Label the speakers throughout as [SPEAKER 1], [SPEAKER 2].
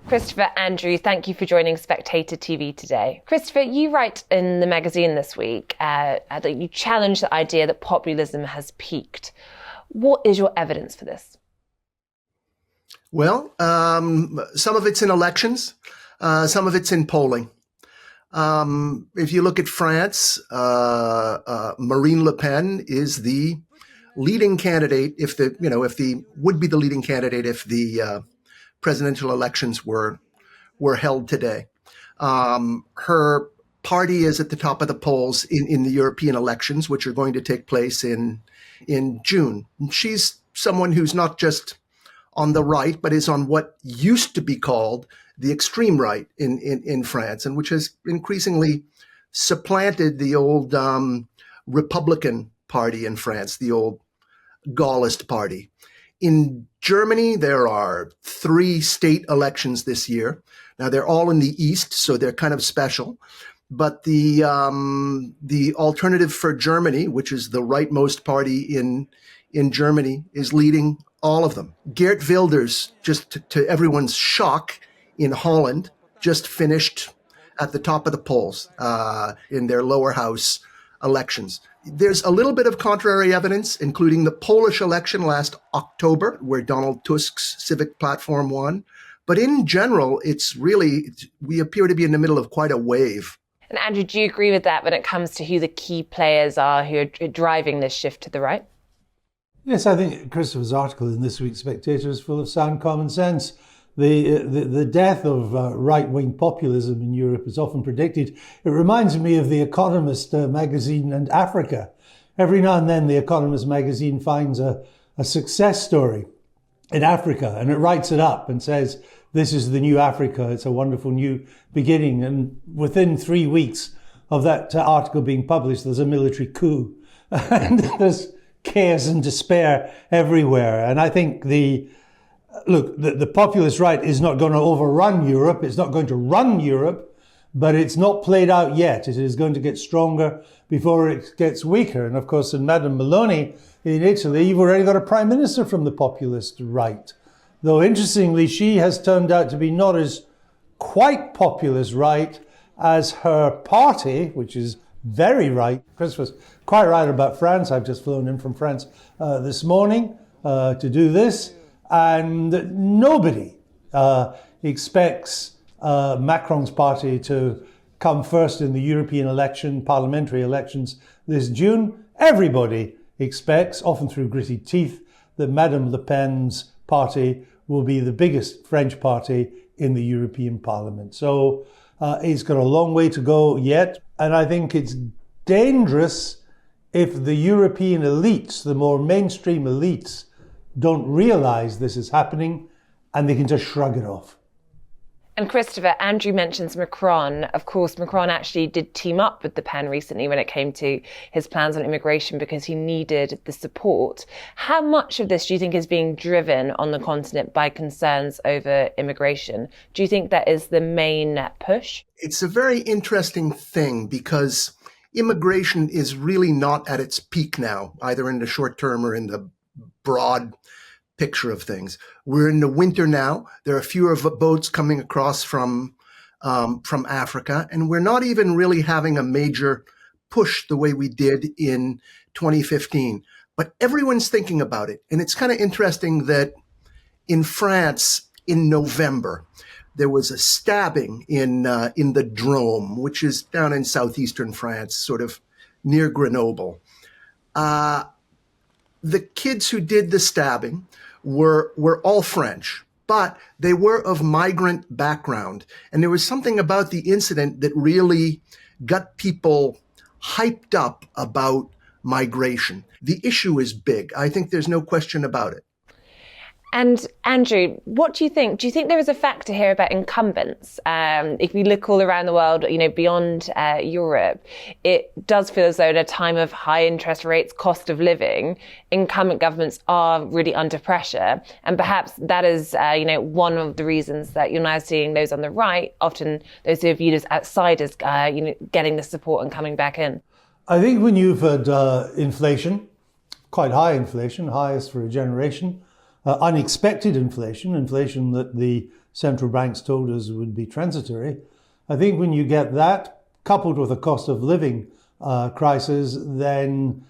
[SPEAKER 1] Christopher, Andrew, thank you for joining Spectator TV today. Christopher, you write in the magazine this week that you challenge the idea that populism has peaked. What is your evidence for this?
[SPEAKER 2] Well, some of it's in elections, some of it's in polling. If you look at France, Marine Le Pen is the leading candidate if the presidential elections were held today. Her party is at the top of the polls in the European elections, which are going to take place in June. And she's someone who's not just on the right, but is on what used to be called the extreme right in France, and which has increasingly supplanted the old Republican Party in France, the old Gaullist Party. In Germany, there are 3 state elections this year. Now, they're all in the East, so they're kind of special. But the Alternative for Germany, which is the rightmost party in Germany, is leading all of them. Gert Wilders, just to everyone's shock, in Holland, just finished at the top of the polls in their lower house elections. There's a little bit of contrary evidence, including the Polish election last October, where Donald Tusk's civic platform won. But in general, we appear to be in the middle of quite a wave.
[SPEAKER 1] And Andrew, do you agree with that when it comes to who the key players are who are driving this shift to the right?
[SPEAKER 3] Yes, I think Christopher's article in this week's Spectator is full of sound common sense. The death of right-wing populism in Europe is often predicted. It reminds me of The Economist magazine and Africa. Every now and then, The Economist magazine finds a success story in Africa, and it writes it up and says, this is the new Africa. It's a wonderful new beginning. And within 3 weeks of that article being published, there's a military coup. And there's chaos and despair everywhere. And I think the populist right is not going to overrun Europe. It's not going to run Europe, but it's not played out yet. It is going to get stronger before it gets weaker. And of course, in Madame Meloni in Italy, you've already got a prime minister from the populist right. Though interestingly, she has turned out to be not as quite populist right as her party, which is very right. Chris was quite right about France. I've just flown in from France this morning to do this. And nobody expects Macron's party to come first in the European parliamentary elections this June. Everybody expects, often through gritted teeth, that Madame Le Pen's party will be the biggest French party in the European Parliament. So it's got a long way to go yet. And I think it's dangerous if the European elites, the more mainstream elites, don't realize this is happening and they can just shrug it off.
[SPEAKER 1] And Christopher, Andrew mentions Macron. Of course, Macron actually did team up with Le Pen recently when it came to his plans on immigration because he needed the support. How much of this do you think is being driven on the continent by concerns over immigration? Do you think that is the main push?
[SPEAKER 2] It's a very interesting thing because immigration is really not at its peak now, either in the short term or in the broad picture of things. We're in the winter now. There are fewer boats coming across from Africa, and we're not even really having a major push the way we did in 2015. But everyone's thinking about it, and it's kind of interesting that in France in November there was a stabbing in the Drôme, which is down in southeastern France, sort of near Grenoble. The kids who did the stabbing were all French, but they were of migrant background. And there was something about the incident that really got people hyped up about migration. The issue is big. I think there's no question about it.
[SPEAKER 1] And Andrew, what do you think? Do you think there is a factor here about incumbents? If we look all around the world, beyond Europe, it does feel as though at a time of high interest rates, cost of living, incumbent governments are really under pressure. And perhaps that is, one of the reasons that you're now seeing those on the right, often those who are viewed as outsiders, getting the support and coming back in.
[SPEAKER 3] I think when you've had inflation, quite high inflation, highest for a generation, unexpected inflation that the central banks told us would be transitory. I think when you get that, coupled with a cost of living crisis, then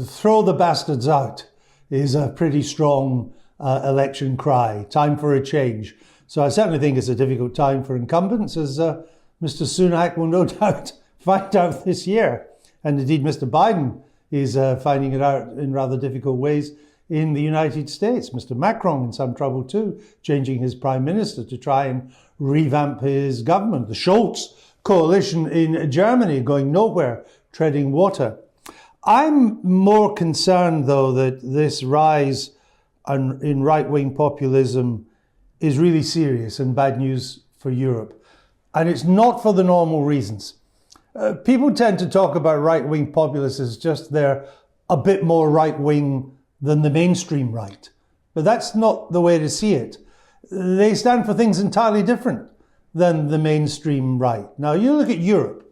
[SPEAKER 3] throw the bastards out is a pretty strong election cry. Time for a change. So I certainly think it's a difficult time for incumbents, as Mr. Sunak will no doubt find out this year. And indeed, Mr. Biden is finding it out in rather difficult ways in the United States. Mr. Macron in some trouble too, changing his prime minister to try and revamp his government. The Scholz coalition in Germany going nowhere, treading water. I'm more concerned, though, that this rise in right-wing populism is really serious and bad news for Europe. And it's not for the normal reasons. People tend to talk about right-wing populists as just they're a bit more right-wing than the mainstream right. But that's not the way to see it. They stand for things entirely different than the mainstream right. Now, you look at Europe,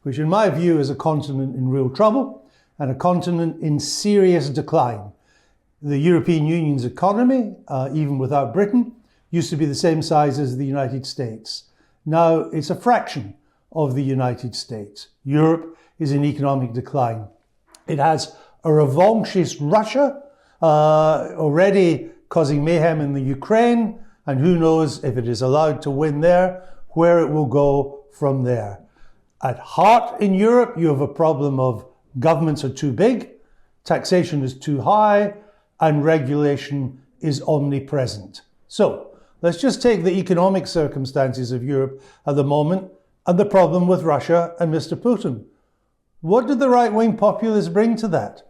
[SPEAKER 3] which in my view is a continent in real trouble and a continent in serious decline. The European Union's economy, even without Britain, used to be the same size as the United States. Now it's a fraction of the United States. Europe is in economic decline. It has a revanchist Russia already causing mayhem in the Ukraine, and who knows if it is allowed to win there, where it will go from there. At heart in Europe, you have a problem of governments are too big, taxation is too high, and regulation is omnipresent. So let's just take the economic circumstances of Europe at the moment and the problem with Russia and Mr. Putin. What did the right-wing populists bring to that?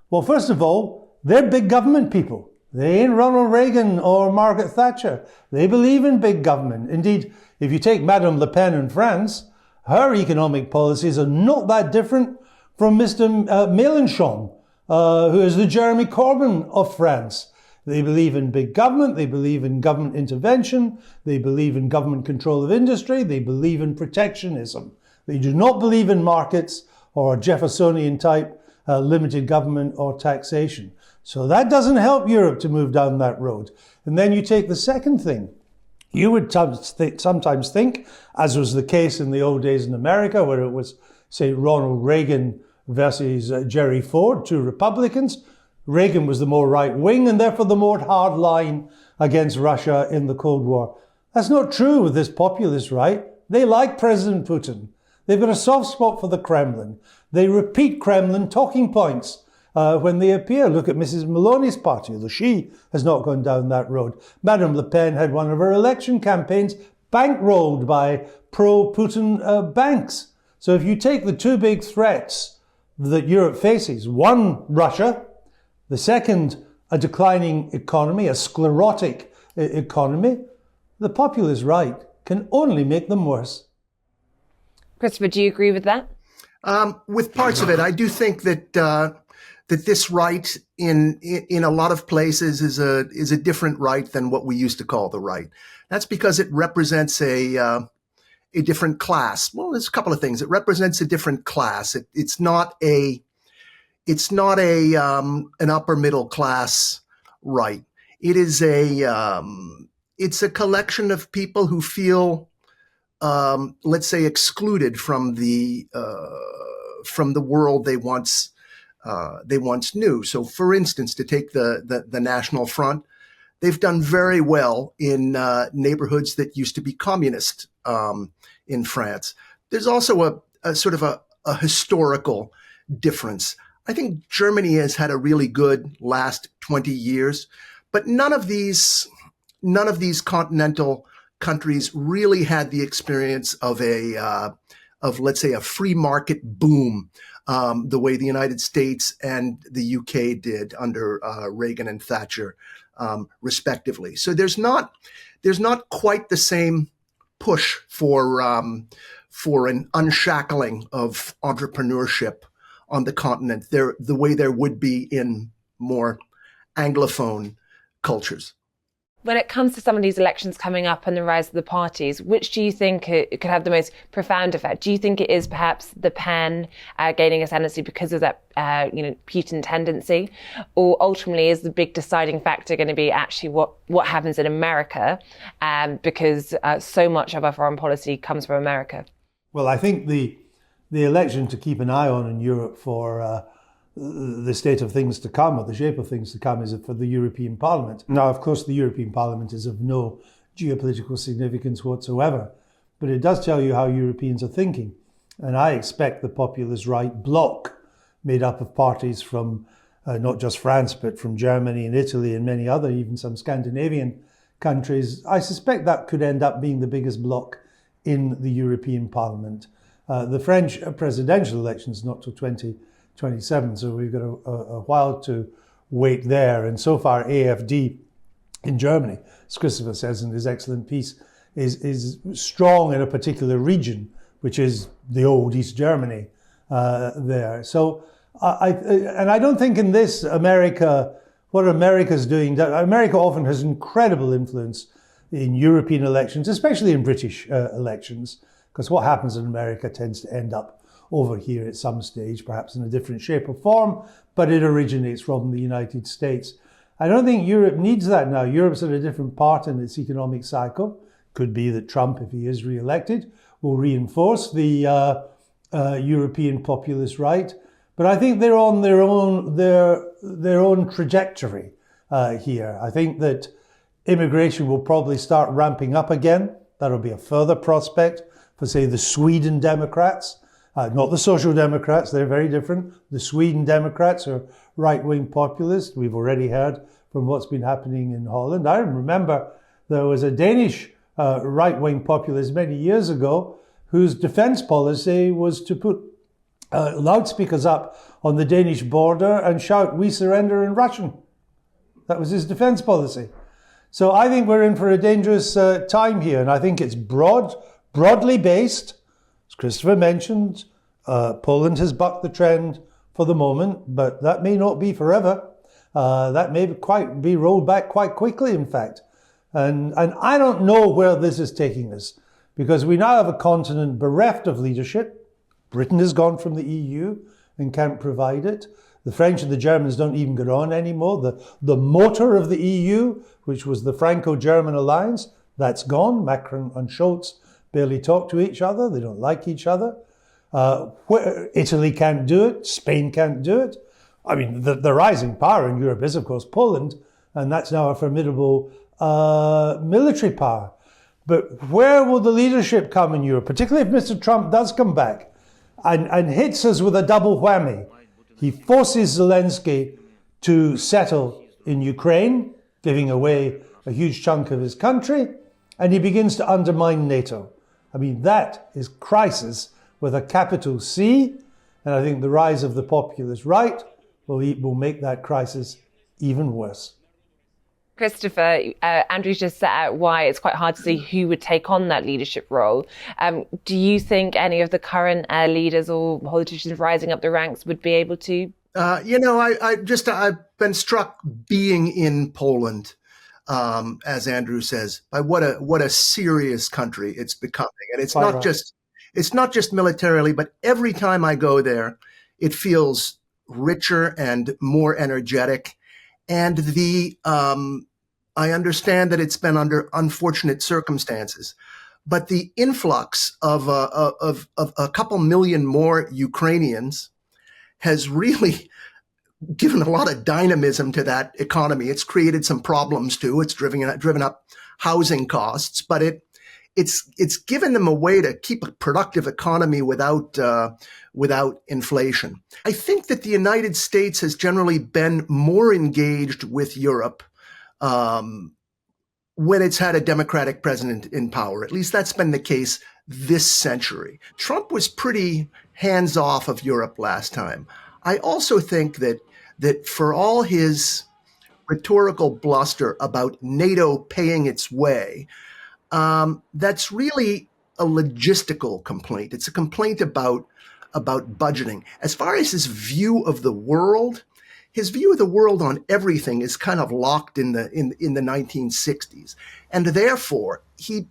[SPEAKER 3] Well, first of all, they're big government people. They ain't Ronald Reagan or Margaret Thatcher. They believe in big government. Indeed, if you take Madame Le Pen in France, her economic policies are not that different from Mr. Mélenchon, who is the Jeremy Corbyn of France. They believe in big government, they believe in government intervention, they believe in government control of industry, they believe in protectionism. They do not believe in markets or Jeffersonian type limited government or taxation. So that doesn't help Europe to move down that road. And then you take the second thing. You would sometimes think, as was the case in the old days in America, where it was, say, Ronald Reagan versus Jerry Ford, two Republicans. Reagan was the more right-wing and therefore the more hard line against Russia in the Cold War. That's not true with this populist right. They like President Putin. They've got a soft spot for the Kremlin. They repeat Kremlin talking points when they appear. Look at Mrs. Meloni's party, although she has not gone down that road. Madame Le Pen had one of her election campaigns bankrolled by pro-Putin banks. So if you take the two big threats that Europe faces, one, Russia, the second, a declining economy, a sclerotic economy, the populist right can only make them worse.
[SPEAKER 1] Christopher, do you agree with that?
[SPEAKER 2] With parts of it, I do think that that this right in a lot of places is a different right than what we used to call the right. That's because it represents a different class. Well, there's a couple of things. It represents a different class. It's not an upper middle class right. It is it's a collection of people who feel, let's say, excluded from the world they once knew. So, for instance, to take the National Front, they've done very well in neighborhoods that used to be communist in France. There's also a sort of a historical difference. I think Germany has had a really good last 20 years, but none of these continental countries really had the experience of let's say a free market boom the way the United States and the UK did under Reagan and Thatcher, respectively. So there's not quite the same push for an unshackling of entrepreneurship on the continent the way there would be in more Anglophone cultures.
[SPEAKER 1] When it comes to some of these elections coming up and the rise of the parties, which do you think it could have the most profound effect? Do you think it is perhaps the Pen gaining ascendancy because of that, Putin tendency, or ultimately is the big deciding factor going to be actually what happens in America, because so much of our foreign policy comes from America?
[SPEAKER 3] Well, I think the election to keep an eye on in Europe for the state of things to come, or the shape of things to come, is for the European Parliament. Now, of course, the European Parliament is of no geopolitical significance whatsoever, but it does tell you how Europeans are thinking. And I expect the populist right bloc, made up of parties from not just France, but from Germany and Italy and many other, even some Scandinavian countries, I suspect that could end up being the biggest bloc in the European Parliament. The French presidential election is not till 2027, so we've got a while to wait there. And so far, AfD in Germany, as Christopher says in his excellent piece, is strong in a particular region, which is the old East Germany there. So I don't think in this what America's doing, America often has incredible influence in European elections, especially in British elections, because what happens in America tends to end up over here at some stage, perhaps in a different shape or form, but it originates from the United States. I don't think Europe needs that now. Europe's at a different part in its economic cycle. Could be that Trump, if he is re-elected, will reinforce the European populist right. But I think they're on their own trajectory here. I think that immigration will probably start ramping up again. That'll be a further prospect for, say, the Sweden Democrats. Not the Social Democrats, they're very different. The Sweden Democrats are right-wing populists. We've already heard from what's been happening in Holland. I remember there was a Danish right-wing populist many years ago whose defense policy was to put loudspeakers up on the Danish border and shout, "We surrender" in Russian. That was his defense policy. So I think we're in for a dangerous time here, and I think it's broadly based. As Christopher mentioned, Poland has bucked the trend for the moment, but that may not be forever. That may be rolled back quite quickly, in fact. And I don't know where this is taking us, because we now have a continent bereft of leadership. Britain has gone from the EU and can't provide it. The French and the Germans don't even get on anymore. The motor of the EU, which was the Franco-German alliance, that's gone. Macron and Scholz barely talk to each other. They don't like each other. Italy can't do it. Spain can't do it. I mean, the rising power in Europe is, of course, Poland, and that's now a formidable military power. But where will the leadership come in Europe, particularly if Mr. Trump does come back and hits us with a double whammy? He forces Zelensky to settle in Ukraine, giving away a huge chunk of his country, and he begins to undermine NATO. I mean, that is crisis with a capital C, and I think the rise of the populist right will make that crisis even worse.
[SPEAKER 1] Christopher, Andrew's just set out why it's quite hard to see who would take on that leadership role. Do you think any of the current leaders or politicians rising up the ranks would be able to? I've been struck being in Poland, as Andrew says, by what a serious country it's becoming, and it's not just militarily, but every time I go there, it feels richer and more energetic. And I understand that it's been under unfortunate circumstances, but the influx of a couple million more Ukrainians has really given a lot of dynamism to that economy. It's created some problems too. It's driven up housing costs, but it's given them a way to keep a productive economy without inflation. I think that the United States has generally been more engaged with Europe when it's had a Democratic president in power. At least that's been the case this century. Trump was pretty hands-off of Europe last time. I also think that for all his rhetorical bluster about NATO paying its way, that's really a logistical complaint. It's a complaint about budgeting. As far as his view of the world,
[SPEAKER 2] his view of the world on everything is kind of locked in the 1960s, and therefore he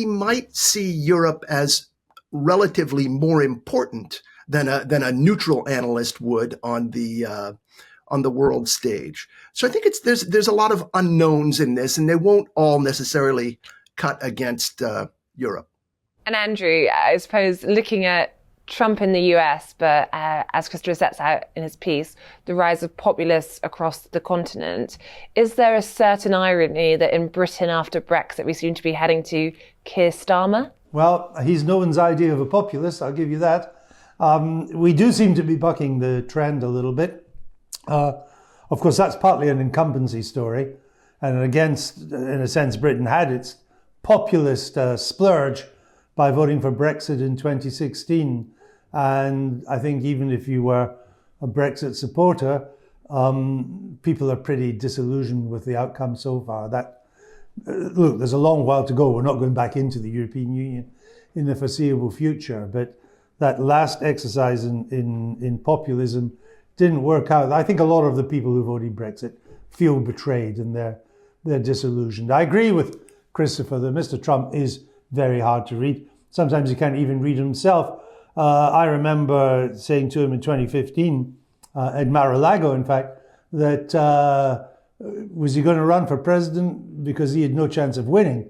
[SPEAKER 2] might see Europe as relatively more important than a neutral analyst would on the world stage. So I think there's a lot of unknowns in this, and they won't all necessarily cut against Europe.
[SPEAKER 1] And Andrew, I suppose looking at Trump in the US, but as Christopher sets out in his piece, the rise of populists across the continent, is there a certain irony that in Britain after Brexit we seem to be heading to Keir Starmer?
[SPEAKER 3] Well, he's no one's idea of a populist, I'll give you that. We do seem to be bucking the trend a little bit. Of course, that's partly an incumbency story. And against, in a sense, Britain had its populist splurge by voting for Brexit in 2016. And I think even if you were a Brexit supporter, people are pretty disillusioned with the outcome so far. Look, there's a long while to go. We're not going back into the European Union in the foreseeable future. But that last exercise in populism didn't work out. I think a lot of the people who voted Brexit feel betrayed and they're disillusioned. I agree with Christopher that Mr. Trump is very hard to read. Sometimes he can't even read himself. I remember saying to him in 2015, at Mar-a-Lago, in fact, that was he going to run for president because he had no chance of winning,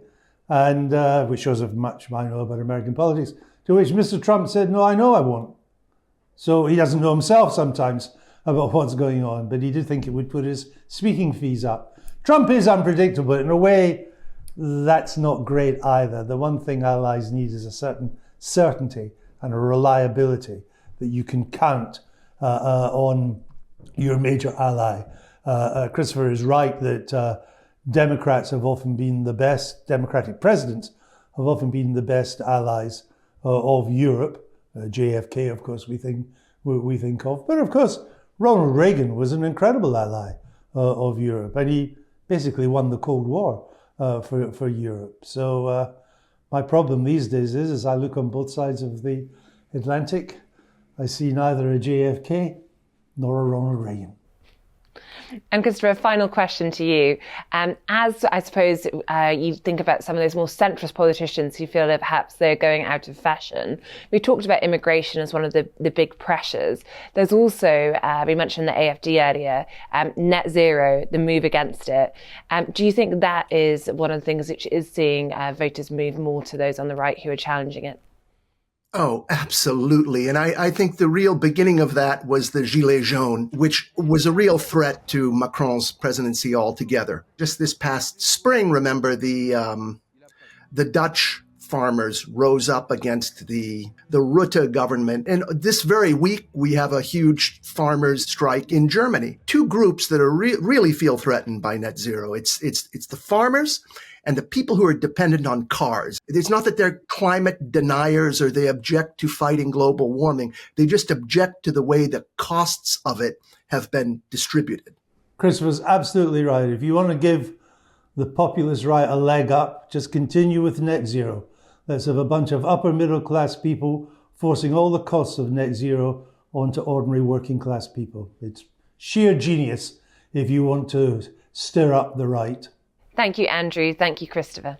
[SPEAKER 3] and which shows how much I know about American politics. To which Mr. Trump said, "No, I know I won't." So he doesn't know himself sometimes about what's going on, but he did think it would put his speaking fees up. Trump is unpredictable. In a way, that's not great either. The one thing allies need is a certain certainty and a reliability that you can count on your major ally. Christopher is right that Democrats have often been the best, Democratic presidents have often been the best allies of Europe. JFK, of course, we think of. But of course, Ronald Reagan was an incredible ally of Europe, and he basically won the Cold War for Europe. So my problem these days is, as I look on both sides of the Atlantic, I see neither a JFK nor a Ronald Reagan.
[SPEAKER 1] And Christopher, a final question to you. As I suppose you think about some of those more centrist politicians who feel that perhaps they're going out of fashion, we talked about immigration as one of the big pressures. There's also, we mentioned the AFD earlier, net zero, the move against it. Do you think that is one of the things which is seeing voters move more to those on the right who are challenging it?
[SPEAKER 2] Oh, absolutely. And I think the real beginning of that was the Gilets jaunes, which was a real threat to Macron's presidency altogether. Just this past spring, remember, the Dutch farmers rose up against the Rutte government. And this very week, we have a huge farmers strike in Germany. Two groups that are really feel threatened by net zero. It's the farmers and the people who are dependent on cars. It's not that they're climate deniers or they object to fighting global warming. They just object to the way the costs of it have been distributed.
[SPEAKER 3] Chris was absolutely right. If you want to give the populist right a leg up, just continue with net zero. Let's have a bunch of upper middle class people forcing all the costs of net zero onto ordinary working class people. It's sheer genius if you want to stir up the right.
[SPEAKER 1] Thank you, Andrew. Thank you, Christopher.